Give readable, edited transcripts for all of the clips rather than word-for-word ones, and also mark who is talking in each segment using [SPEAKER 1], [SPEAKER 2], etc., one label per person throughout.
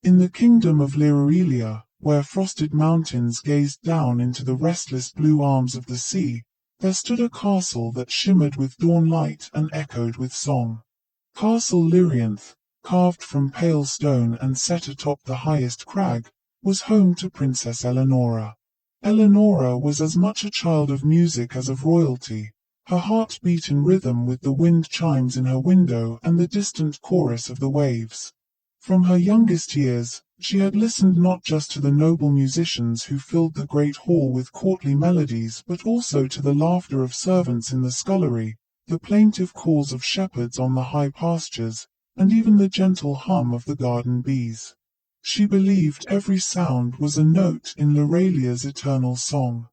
[SPEAKER 1] In the kingdom of Liraelia, where frosted mountains gazed down into the restless blue arms of the sea, there stood a castle that shimmered with dawn light and echoed with song. Castle Azhirinth, carved from pale stone and set atop the highest crag, was home to Princess Elenora. Elenora was as much a child of music as of royalty. Her heart beat in rhythm with the wind chimes in her window and the distant chorus of the waves. From her youngest years, she had listened not just to the noble musicians who filled the great hall with courtly melodies but also to the laughter of servants in the scullery, the plaintive calls of shepherds on the high pastures, and even the gentle hum of the garden bees. She believed every sound was a note in Liraelia's eternal song.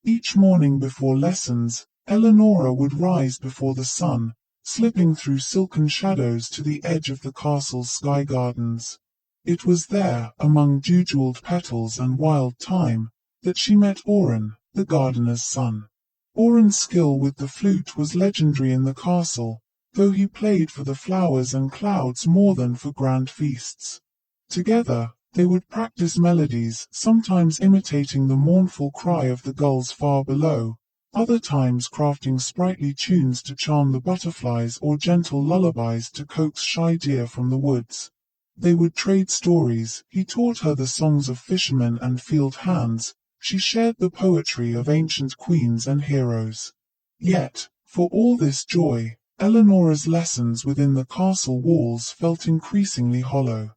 [SPEAKER 1] Each morning before lessons, Elenora would rise before the sun, slipping through silken shadows to the edge of the castle's sky gardens. It was there, among dew-jeweled petals and wild thyme, that she met Orin, the gardener's son. Orin's skill with the flute was legendary in the castle, though he played for the flowers and clouds more than for grand feasts. Together, they would practice melodies, sometimes imitating the mournful cry of the gulls far below, other times crafting sprightly tunes to charm the butterflies or gentle lullabies to coax shy deer from the woods. They would trade stories. He taught her the songs of fishermen and field hands. She shared the poetry of ancient queens and heroes. Yet, for all this joy, Eleanor's lessons within the castle walls felt increasingly hollow.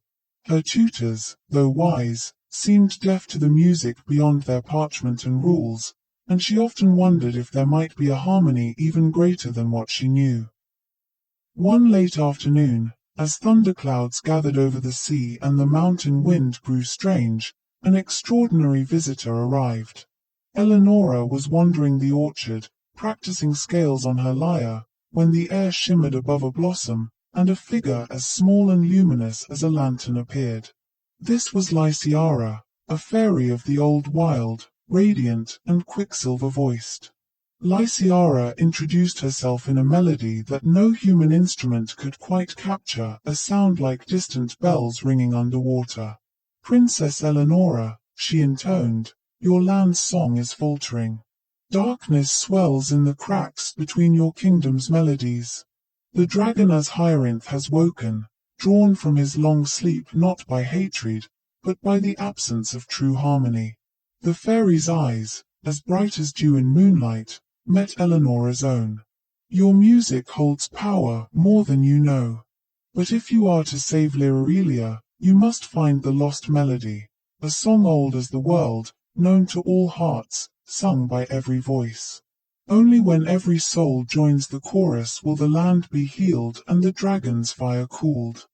[SPEAKER 1] Her tutors, though wise, seemed deaf to the music beyond their parchment and rules, and she often wondered if there might be a harmony even greater than what she knew. One late afternoon, as thunderclouds gathered over the sea and the mountain wind grew strange, an extraordinary visitor arrived. Elenora was wandering the orchard, practicing scales on her lyre, when the air shimmered above a blossom, and a figure as small and luminous as a lantern appeared. This was Liraelia, a fairy of the old wild, radiant and quicksilver-voiced. Liraelia introduced herself in a melody that no human instrument could quite capture, a sound like distant bells ringing underwater. "Princess Elenora," she intoned, "your land's song is faltering. Darkness swells in the cracks between your kingdom's melodies. The dragon Azhirinth has woken, drawn from his long sleep not by hatred, but by the absence of true harmony." The fairy's eyes, as bright as dew in moonlight, met Eleanor's own. "Your music holds power more than you know. But if you are to save Liraelia, you must find the lost melody, a song old as the world, known to all hearts, sung by every voice. Only when every soul joins the chorus will the land be healed and the dragon's fire cooled."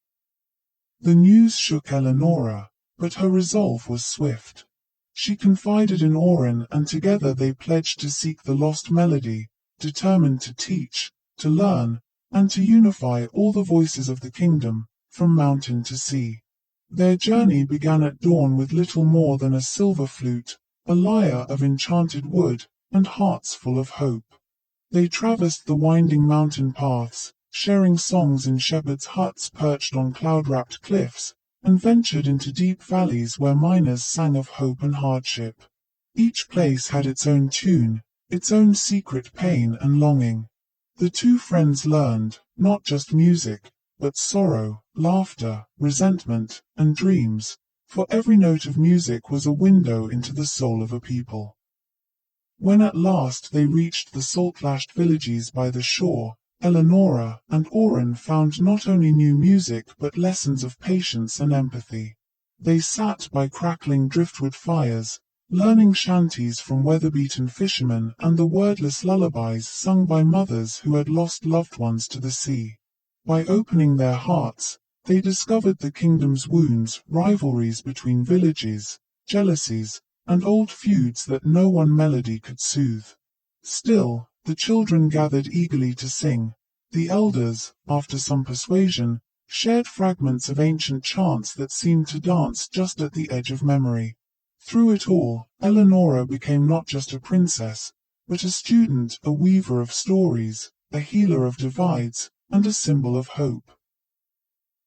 [SPEAKER 1] The news shook Elenora, but her resolve was swift. She confided in Orin, and together they pledged to seek the lost melody, determined to teach, to learn, and to unify all the voices of the kingdom, from mountain to sea. Their journey began at dawn with little more than a silver flute, a lyre of enchanted wood, and hearts full of hope. They traversed the winding mountain paths, sharing songs in shepherds' huts perched on cloud-wrapped cliffs, and ventured into deep valleys where miners sang of hope and hardship. Each place had its own tune, its own secret pain and longing. The two friends learned, not just music, but sorrow, laughter, resentment, and dreams, for every note of music was a window into the soul of a people. When at last they reached the salt-lashed villages by the shore, Elenora and Orin found not only new music but lessons of patience and empathy. They sat by crackling driftwood fires, learning shanties from weather-beaten fishermen and the wordless lullabies sung by mothers who had lost loved ones to the sea. By opening their hearts, they discovered the kingdom's wounds, rivalries between villages, jealousies, and old feuds that no one melody could soothe. Still, the children gathered eagerly to sing. The elders, after some persuasion, shared fragments of ancient chants that seemed to dance just at the edge of memory. Through it all, Elenora became not just a princess, but a student, a weaver of stories, a healer of divides, and a symbol of hope.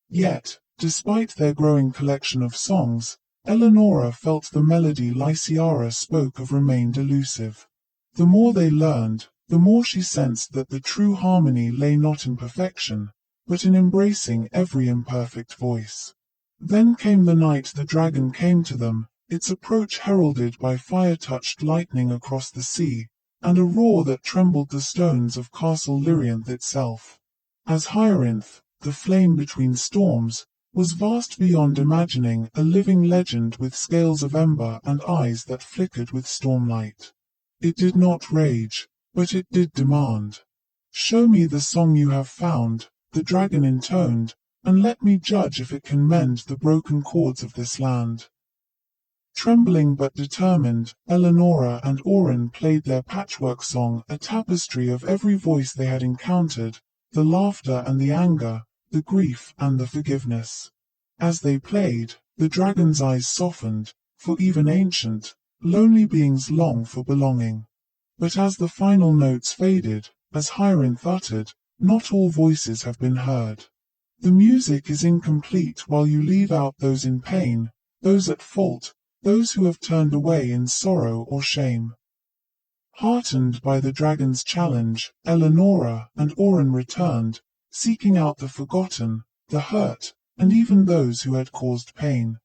[SPEAKER 1] Yet, Despite their growing collection of songs, Elenora felt the melody Liraelia spoke of remained elusive. The more they learned, the more she sensed that the true harmony lay not in perfection, but in embracing every imperfect voice. Then came the night the dragon came to them, its approach heralded by fire-touched lightning across the sea, and a roar that trembled the stones of Castle Liraelia itself. Azhirinth, the flame between storms, was vast beyond imagining, a living legend with scales of ember and eyes that flickered with stormlight. It did not rage, but it did demand. "Show me the song you have found," the dragon intoned, "and let me judge if it can mend the broken chords of this land." Trembling but determined, Elenora and Orin played their patchwork song, a tapestry of every voice they had encountered, the laughter and the anger, the grief and the forgiveness. As they played, the dragon's eyes softened, for even ancient, lonely beings long for belonging. But as the final notes faded, as Azhirinth uttered, "Not all voices have been heard. The music is incomplete while you leave out those in pain, those at fault, those who have turned away in sorrow or shame." Heartened by the dragon's challenge, Elenora and Orin returned, seeking out the forgotten, the hurt, and even those who had caused pain.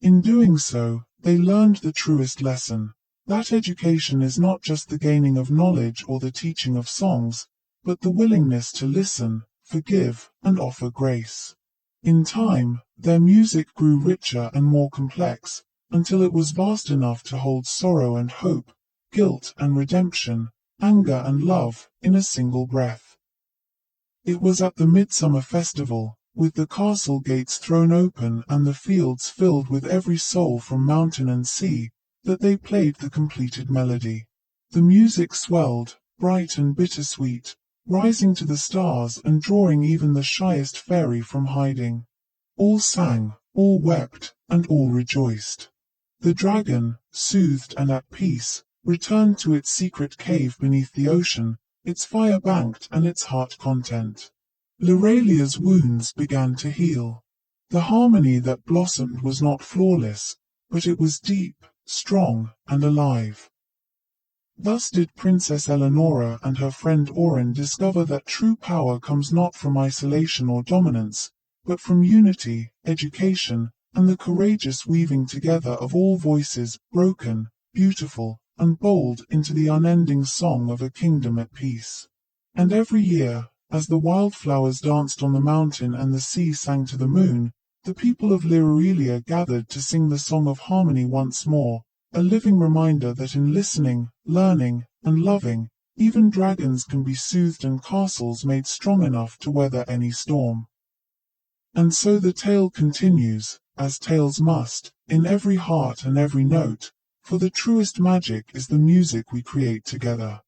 [SPEAKER 1] In doing so, they learned the truest lesson, that education is not just the gaining of knowledge or the teaching of songs, but the willingness to listen, forgive, and offer grace. In time, their music grew richer and more complex, until it was vast enough to hold sorrow and hope, guilt and redemption, anger and love, in a single breath. It was at the midsummer festival, with the castle gates thrown open and the fields filled with every soul from mountain and sea, that they played the completed melody. The music swelled, bright and bittersweet, rising to the stars and drawing even the shyest fairy from hiding. All sang, all wept, and all rejoiced. The dragon, soothed and at peace, returned to its secret cave beneath the ocean, its fire banked and its heart content. Liraelia's wounds began to heal. The harmony that blossomed was not flawless, but it was deep, strong, and alive. Thus did Princess Elenora and her friend Orin discover that true power comes not from isolation or dominance, but from unity, education, and the courageous weaving together of all voices, broken, beautiful, and bold, into the unending song of a kingdom at peace. And every year, as the wildflowers danced on the mountain and the sea sang to the moon, the people of Liraelia gathered to sing the song of harmony once more, a living reminder that in listening, learning, and loving, even dragons can be soothed and castles made strong enough to weather any storm. And so the tale continues, as tales must, in every heart and every note, for the truest magic is the music we create together.